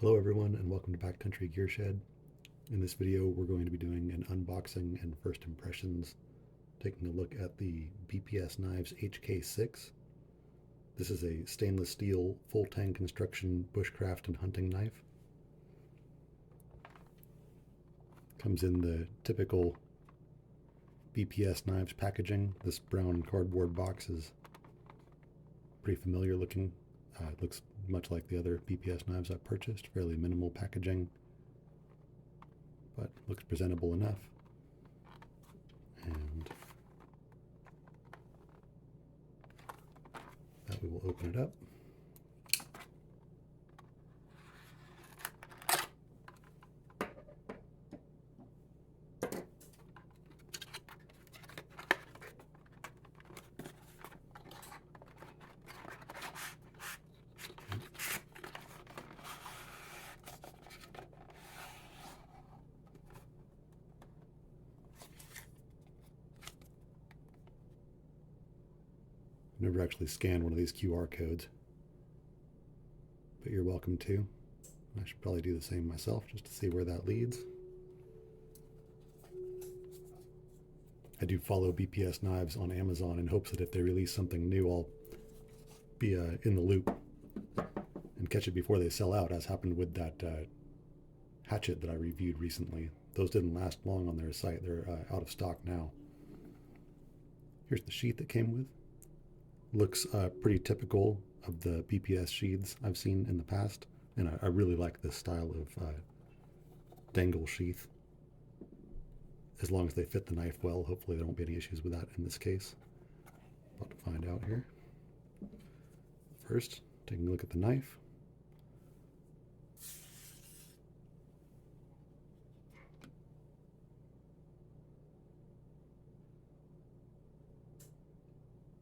Hello everyone and welcome to Backcountry Gear Shed. In this video we're going to be doing an unboxing and first impressions, taking a look at the BPS Knives HK6. This is a stainless steel full tang construction bushcraft and hunting knife. Comes in the typical BPS Knives packaging. This brown cardboard box is pretty familiar looking. It looks much like the other BPS knives I've purchased, fairly minimal packaging, but looks presentable enough. And that we will open it up. I've never actually scanned one of these QR codes, but you're welcome to. I should probably do the same myself just to see where that leads. I do follow BPS Knives on Amazon in hopes that if they release something new, I'll be in the loop and catch it before they sell out, as happened with that hatchet that I reviewed recently. Those didn't last long on their site. They're out of stock now. Here's the sheath that came with. Looks pretty typical of the BPS sheaths I've seen in the past, and I really like this style of dangle sheath. As long as they fit the knife well, hopefully there won't be any issues with that in this case. About to find out here. First, taking a look at the knife.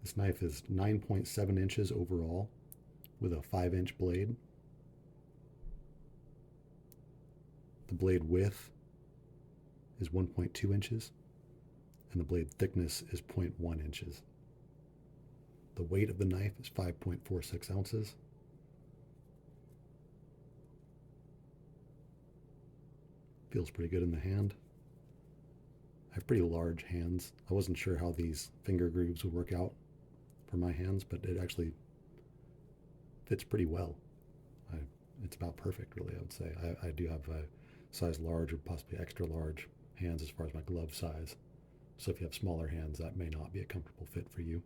This knife is 9.7 inches overall with a 5-inch blade. The blade width is 1.2 inches and the blade thickness is 0.1 inches. The weight of the knife is 5.46 ounces. Feels pretty good in the hand. I have pretty large hands. I wasn't sure how these finger grooves would work out for my hands, but it actually fits pretty well. It's about perfect, really, I would say. I do have a size large or possibly extra large hands as far as my glove size. So if you have smaller hands, that may not be a comfortable fit for you.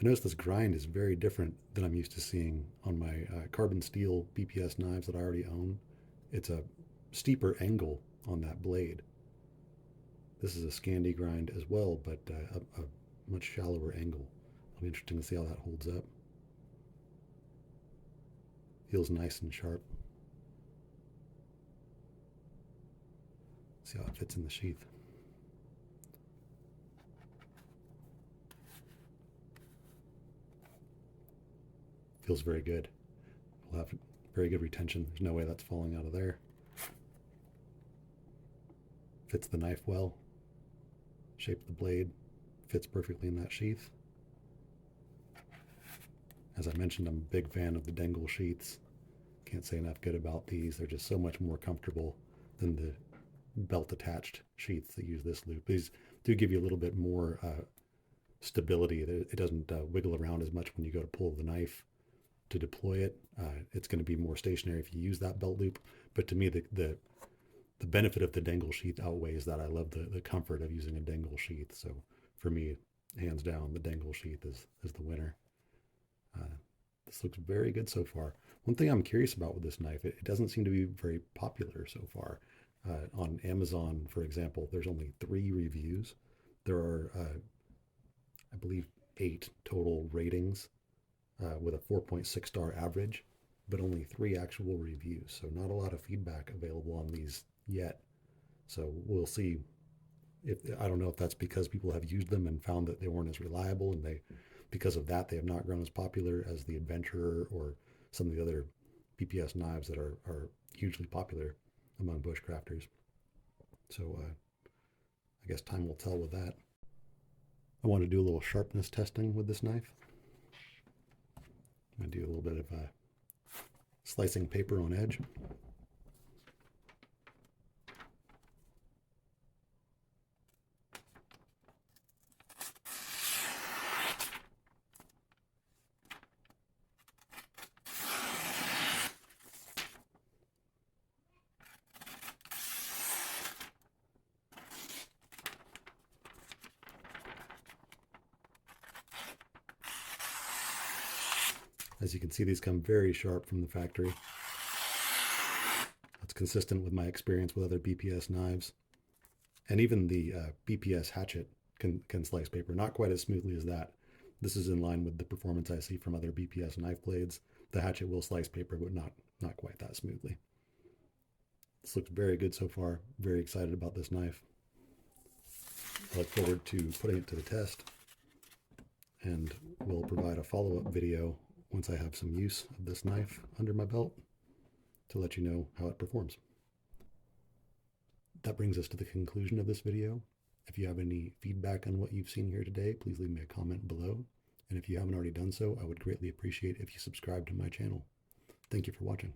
I noticed this grind is very different than I'm used to seeing on my carbon steel BPS knives that I already own. It's a steeper angle on that blade. This is a Scandi grind as well, but a much shallower angle. It'll be interesting to see how that holds up. Feels nice and sharp. See how it fits in the sheath. Feels very good. We'll have very good retention. There's no way that's falling out of there. Fits the knife well. Shape of the blade fits perfectly in that sheath. As I mentioned, I'm a big fan of the dangle sheaths. Can't say enough good about these. They're just so much more comfortable than the belt attached sheaths that use this loop. These do give you a little bit more stability. It doesn't wiggle around as much when you go to pull the knife to deploy it. It's going to be more stationary if you use that belt loop. But to me, the benefit of the dangle sheath outweighs that. I love the comfort of using a dangle sheath. So for me, hands down, the dangle sheath is the winner. This looks very good so far. One thing I'm curious about with this knife, it doesn't seem to be very popular so far. On Amazon, for example, there's only 3 reviews. There are, I believe, 8 total ratings with a 4.6 star average, but only 3 actual reviews. So not a lot of feedback available on these yet. So we'll see. I don't know if that's because people have used them and found that they weren't as reliable, and because of that, they have not grown as popular as the Adventurer or some of the other BPS knives that are hugely popular among bushcrafters. So I guess time will tell with that. I want to do a little sharpness testing with this knife. I'm going to do a little bit of slicing paper on edge. As you can see, these come very sharp from the factory. That's consistent with my experience with other BPS knives. And even the BPS hatchet can slice paper, not quite as smoothly as that. This is in line with the performance I see from other BPS knife blades. The hatchet will slice paper, but not quite that smoothly. This looks very good so far. Very excited about this knife. I look forward to putting it to the test, and will provide a follow-up video once I have some use of this knife under my belt to let you know how it performs. That brings us to the conclusion of this video. If you have any feedback on what you've seen here today, please leave me a comment below. And if you haven't already done so, I would greatly appreciate if you subscribe to my channel. Thank you for watching.